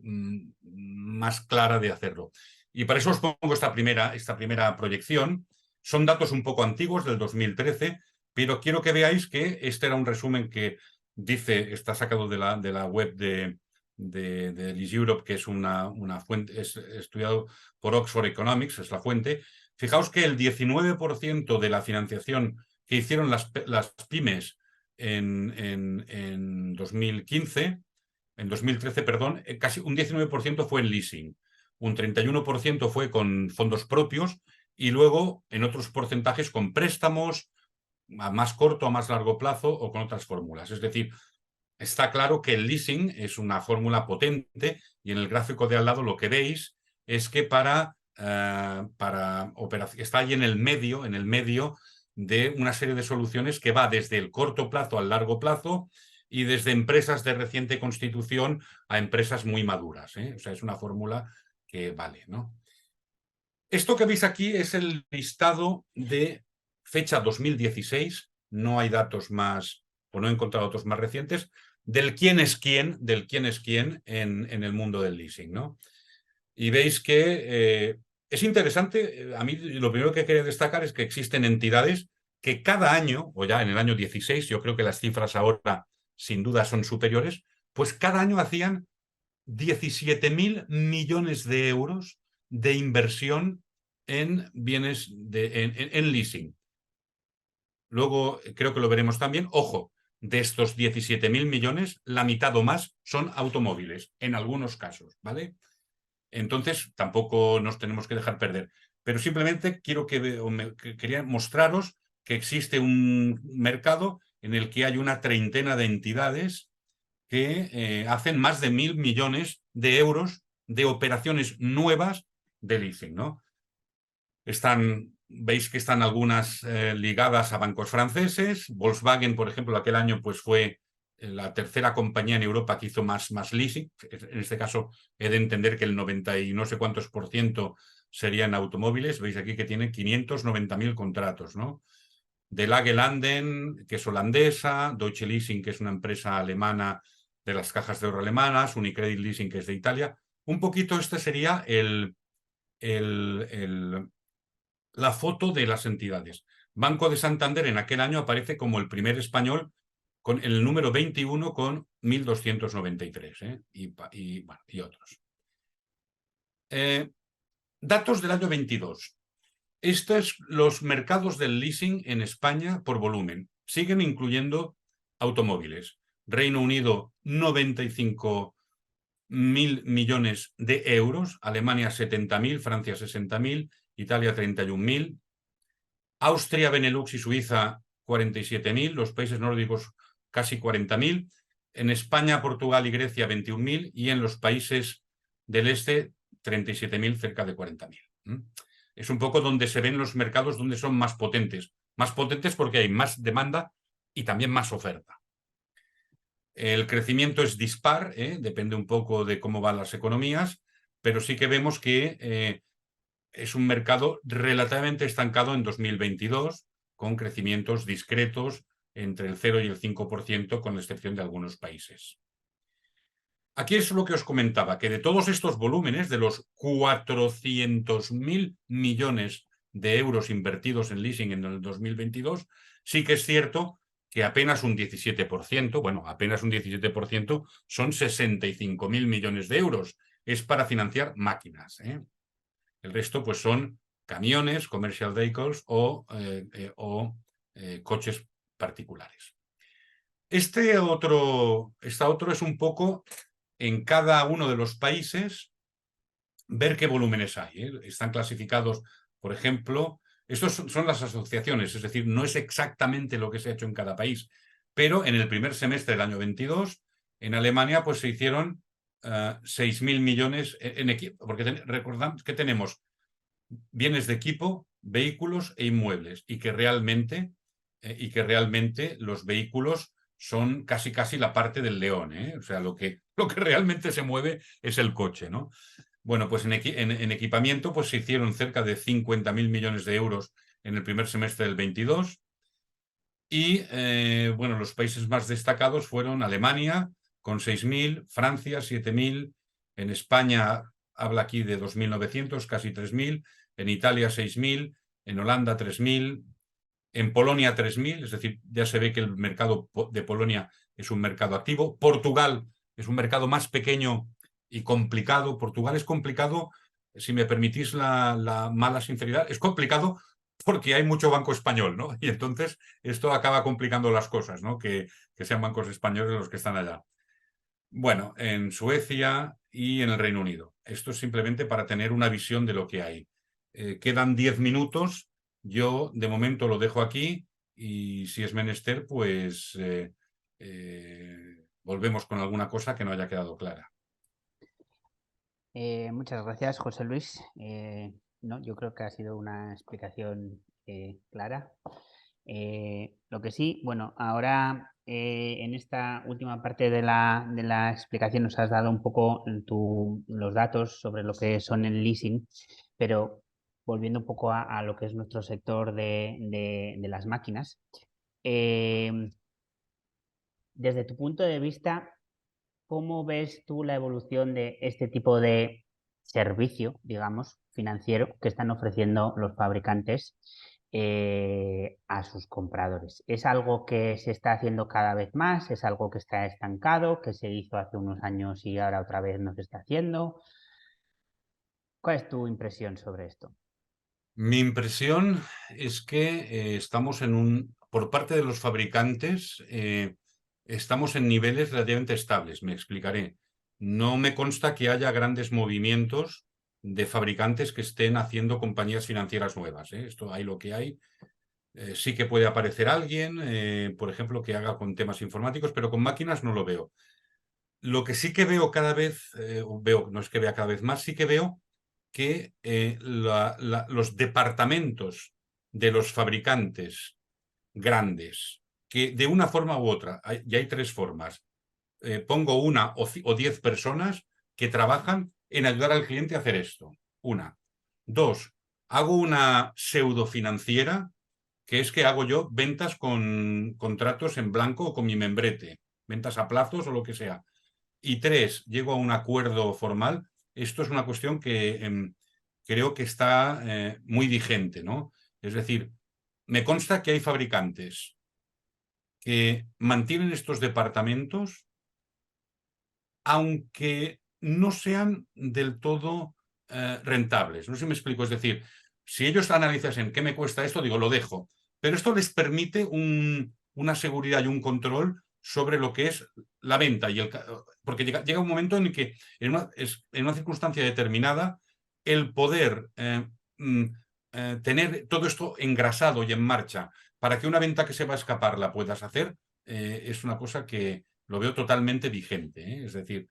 clara de hacerlo. Y para eso os pongo esta primera proyección. Son datos un poco antiguos, del 2013, pero quiero que veáis que este era un resumen que está sacado de la web de Lease Europe, que es una fuente, es estudiado por Oxford Economics, es la fuente. Fijaos que el 19% de la financiación que hicieron las pymes en 2015, en 2013, perdón, casi un 19% fue en leasing, un 31% fue con fondos propios y luego en otros porcentajes con préstamos a más corto, a más largo plazo o con otras fórmulas. Es decir, está claro que el leasing es una fórmula potente y en el gráfico de al lado lo que veis es que para operación está ahí en el medio de una serie de soluciones que va desde el corto plazo al largo plazo y desde empresas de reciente constitución a empresas muy maduras. O sea, es una fórmula que vale, ¿no? Esto que veis aquí es el listado de fecha 2016, no hay datos más, o no he encontrado datos más recientes, del quién es quién en el mundo del leasing, ¿no? Y veis que es interesante, a mí lo primero que quería destacar es que existen entidades que cada año, o ya en el año 16, yo creo que las cifras ahora sin duda son superiores, pues cada año hacían 17.000 millones de euros de inversión en bienes en leasing. Luego creo que lo veremos también. Ojo, de estos 17.000 millones, la mitad o más son automóviles, en algunos casos, ¿vale? Entonces, tampoco nos tenemos que dejar perder. Pero simplemente quería mostraros que existe un mercado en el que hay una treintena de entidades que hacen más de 1.000 millones de euros de operaciones nuevas de leasing, ¿no? Veis que están algunas ligadas a bancos franceses. Volkswagen, por ejemplo, aquel año pues, fue la tercera compañía en Europa que hizo más leasing. En este caso, he de entender que el 90 y no sé cuántos % serían automóviles. Veis aquí que tiene 590.000 contratos, ¿no? De Lage Landen, que es holandesa, Deutsche Leasing, que es una empresa alemana de las cajas de ahorro alemanas, Unicredit Leasing, que es de Italia. Un poquito este sería la foto de las entidades. Banco de Santander en aquel año aparece como el primer español con el número 21 con 1.293, y otros. Datos del año 22. Estos los mercados del leasing en España por volumen. Siguen incluyendo automóviles. Reino Unido, 95.000 millones de euros. Alemania, 70.000. Francia, 60.000. Italia, 31.000. Austria, Benelux y Suiza, 47.000. Los países nórdicos, casi 40.000. En España, Portugal y Grecia, 21.000. Y en los países del este, 37.000, cerca de 40.000. Es un poco donde se ven los mercados donde son más potentes. Más potentes porque hay más demanda y también más oferta. El crecimiento es dispar, depende un poco de cómo van las economías, pero sí que vemos que es un mercado relativamente estancado en 2022, con crecimientos discretos entre el 0 y el 5%, con la excepción de algunos países. Aquí es lo que os comentaba, que de todos estos volúmenes, de los 400.000 millones de euros invertidos en leasing en el 2022, sí que es cierto que apenas un 17%, bueno, apenas un 17%, son 65.000 millones de euros. Es para financiar máquinas, El resto, pues, son camiones, commercial vehicles o coches particulares. Esta otro es un poco en cada uno de los países ver qué volúmenes hay. Están clasificados, por ejemplo, estos son las asociaciones, es decir, no es exactamente lo que se ha hecho en cada país, pero en el primer semestre del año 22, en Alemania, pues se hicieron 6.000 millones en equipo, porque recordad que tenemos bienes de equipo, vehículos e inmuebles, y que realmente los vehículos son casi la parte del león, O sea, lo que realmente se mueve es el coche, ¿no? Bueno, pues en equipamiento pues se hicieron cerca de 50.000 millones de euros en el primer semestre del 22 y, bueno, los países más destacados fueron Alemania con 6.000, Francia 7.000, en España habla aquí de 2.900, casi 3.000, en Italia 6.000, en Holanda 3.000, en Polonia 3.000, es decir, ya se ve que el mercado de Polonia es un mercado activo. Portugal es un mercado más pequeño y complicado. Portugal es complicado, si me permitís la mala sinceridad, es complicado porque hay mucho banco español, ¿no? Y entonces esto acaba complicando las cosas, ¿no? Que sean bancos españoles los que están allá. Bueno, en Suecia y en el Reino Unido. Esto es simplemente para tener una visión de lo que hay. Quedan 10 minutos. Yo, de momento, lo dejo aquí y si es menester, pues volvemos con alguna cosa que no haya quedado clara. Muchas gracias, José Luis. No, yo creo que ha sido una explicación clara. Lo que sí, bueno, ahora en esta última parte de la explicación nos has dado un poco los datos sobre lo que son el leasing, pero volviendo un poco a lo que es nuestro sector de las máquinas, desde tu punto de vista, ¿cómo ves tú la evolución de este tipo de servicio, digamos, financiero que están ofreciendo los fabricantes a sus compradores? ¿Es algo que se está haciendo cada vez más? ¿Es algo que está estancado, que se hizo hace unos años y ahora otra vez no se está haciendo? ¿Cuál es tu impresión sobre esto? Mi impresión es que estamos por parte de los fabricantes, estamos en niveles relativamente estables, me explicaré. No me consta que haya grandes movimientos de fabricantes que estén haciendo compañías financieras nuevas. Esto hay lo que hay. Sí que puede aparecer alguien, por ejemplo, que haga con temas informáticos, pero con máquinas no lo veo. Lo que sí que veo cada vez, no es que vea cada vez más, sí que veo que los departamentos de los fabricantes grandes, que de una forma u otra, y hay tres formas, pongo una o 10 personas que trabajan en ayudar al cliente a hacer esto. Una. Dos, hago una pseudo financiera, que es que hago yo ventas con contratos en blanco o con mi membrete, ventas a plazos o lo que sea. Y tres, llego a un acuerdo formal. Esto es una cuestión que creo que está muy vigente, ¿no? Es decir, me consta que hay fabricantes que mantienen estos departamentos aunque no sean del todo rentables. No sé si me explico. Es decir, si ellos analizasen qué me cuesta esto, digo, lo dejo. Pero esto les permite una seguridad y un control sobre lo que es la venta. Porque llega un momento en el que en una circunstancia determinada el poder tener todo esto engrasado y en marcha para que una venta que se va a escapar la puedas hacer, es una cosa que lo veo totalmente vigente, ¿eh? Es decir,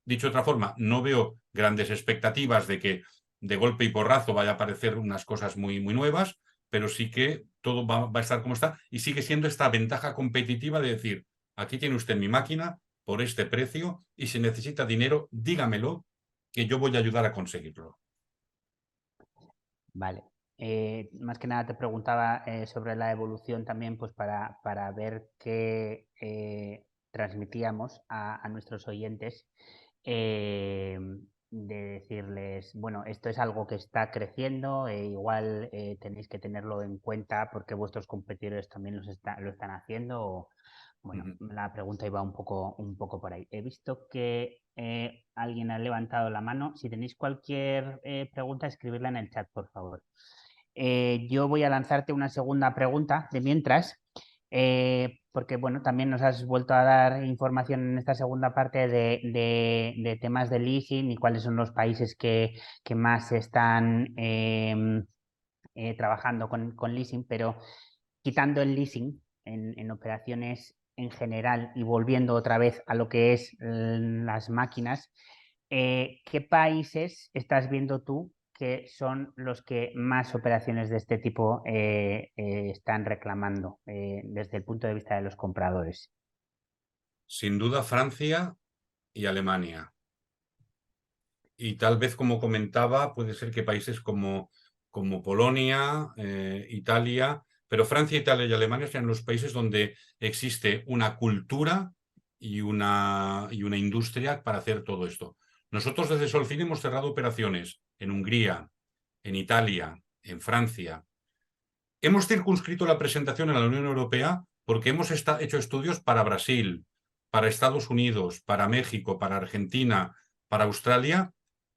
dicho de otra forma, no veo grandes expectativas de que de golpe y porrazo vaya a aparecer unas cosas muy, muy nuevas, pero sí que todo va a estar como está y sigue siendo esta ventaja competitiva de decir, aquí tiene usted mi máquina por este precio y si necesita dinero, dígamelo, que yo voy a ayudar a conseguirlo. Vale. Más que nada te preguntaba sobre la evolución también, pues para ver qué transmitíamos a nuestros oyentes, eh, de decirles, bueno, esto es algo que está creciendo, igual tenéis que tenerlo en cuenta porque vuestros competidores también lo están haciendo. Bueno, la pregunta iba un poco por ahí. He visto que alguien ha levantado la mano. Si tenéis cualquier pregunta, escribirla en el chat, por favor. Yo voy a lanzarte una segunda pregunta de mientras, porque bueno, también nos has vuelto a dar información en esta segunda parte de temas de leasing y cuáles son los países que más están trabajando con leasing, pero quitando el leasing en operaciones en general y volviendo otra vez a lo que es las máquinas, ¿qué países estás viendo tú que son los que más operaciones de este tipo están reclamando desde el punto de vista de los compradores? Sin duda, Francia y Alemania. Y tal vez, como comentaba, puede ser que países como Polonia, Italia, pero Francia, Italia y Alemania sean los países donde existe una cultura y una industria para hacer todo esto. Nosotros desde Solfin hemos cerrado operaciones en Hungría, en Italia, en Francia. Hemos circunscrito la presentación en la Unión Europea porque hemos hecho estudios para Brasil, para Estados Unidos, para México, para Argentina, para Australia,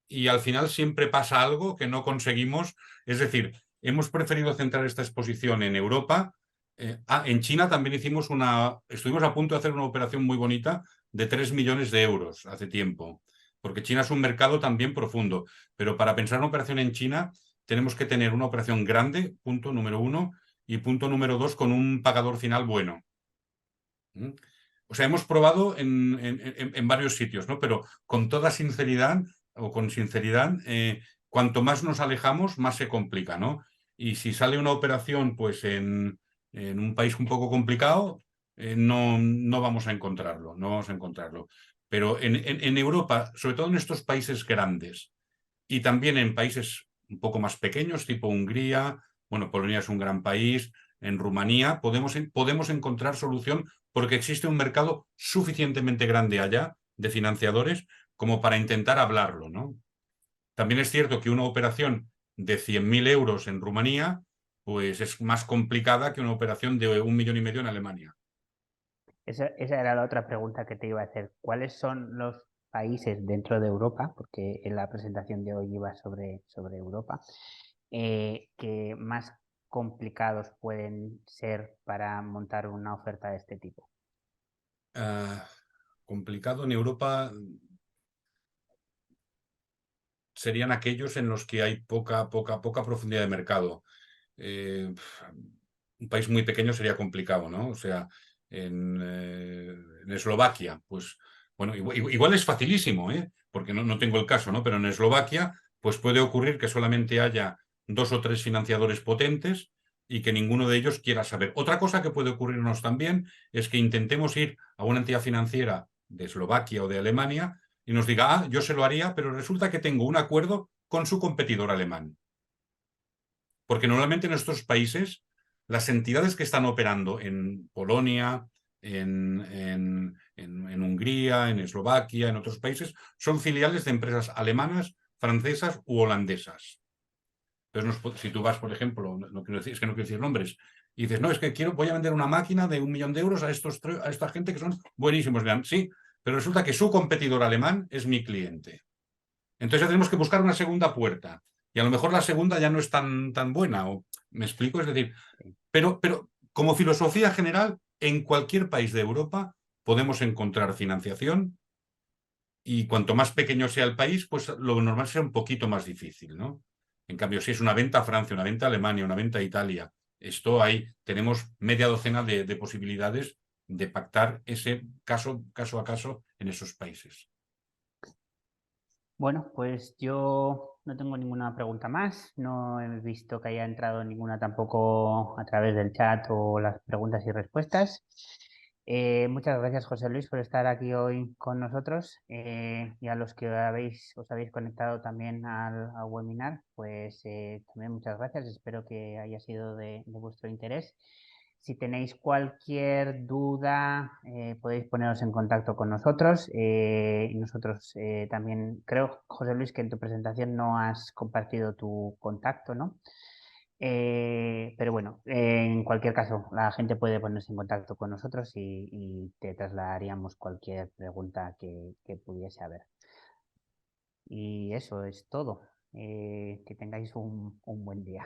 y al final siempre pasa algo que no conseguimos. Es decir, hemos preferido centrar esta exposición en Europa. En China también estuvimos a punto de hacer una operación muy bonita de 3 millones de euros hace tiempo, porque China es un mercado también profundo, pero para pensar una operación en China tenemos que tener una operación grande, punto número uno, y punto número dos, con un pagador final bueno. O sea, hemos probado en varios sitios, ¿no? Pero con toda sinceridad o con sinceridad, cuanto más nos alejamos, más se complica, ¿no? Y si sale una operación pues en un país un poco complicado, no vamos a encontrarlo, no vamos a encontrarlo. Pero en Europa, sobre todo en estos países grandes y también en países un poco más pequeños, tipo Hungría, bueno, Polonia es un gran país, en Rumanía, podemos encontrar solución porque existe un mercado suficientemente grande allá de financiadores como para intentar hablarlo, ¿no? También es cierto que una operación de 100.000 euros en Rumanía pues es más complicada que una operación de 1,5 millones en Alemania. Esa era la otra pregunta que te iba a hacer. ¿Cuáles son los países dentro de Europa, porque en la presentación de hoy iba sobre Europa, que más complicados pueden ser para montar una oferta de este tipo? Complicado en Europa serían aquellos en los que hay poca profundidad de mercado. Un país muy pequeño sería complicado, ¿no? O sea, en Eslovaquia, pues Bueno, igual es facilísimo, porque no tengo el caso, ¿no? Pero en Eslovaquia pues puede ocurrir que solamente haya 2 o 3 financiadores potentes y que ninguno de ellos quiera saber. Otra cosa que puede ocurrirnos también es que intentemos ir a una entidad financiera de Eslovaquia o de Alemania y nos diga, yo se lo haría, pero resulta que tengo un acuerdo con su competidor alemán. Porque normalmente en estos países las entidades que están operando en Polonia, en Hungría, en Eslovaquia, en otros países, son filiales de empresas alemanas, francesas u holandesas. Entonces, si tú vas, por ejemplo, no quiero decir, es que no quiero decir nombres, y dices, no, es que voy a vender una máquina de 1 millón de euros a esta gente que son buenísimos. Sí, pero resulta que su competidor alemán es mi cliente. Entonces ya tenemos que buscar una segunda puerta. Y a lo mejor la segunda ya no es tan buena. ¿Me explico? Es decir, pero como filosofía general, en cualquier país de Europa podemos encontrar financiación y cuanto más pequeño sea el país, pues lo normal será un poquito más difícil, ¿no? En cambio, si es una venta a Francia, una venta a Alemania, una venta a Italia, tenemos media docena de posibilidades de pactar ese caso a caso en esos países. Bueno, pues yo no tengo ninguna pregunta más. No he visto que haya entrado ninguna tampoco a través del chat o las preguntas y respuestas. Muchas gracias, José Luis, por estar aquí hoy con nosotros y a los que os habéis conectado también al webinar, pues también muchas gracias. Espero que haya sido de vuestro interés. Si tenéis cualquier duda, podéis poneros en contacto con nosotros. Y nosotros también, creo, José Luis, que en tu presentación no has compartido tu contacto, ¿no? Pero bueno, en cualquier caso, la gente puede ponerse en contacto con nosotros y te trasladaríamos cualquier pregunta que pudiese haber. Y eso es todo. Que tengáis un buen día.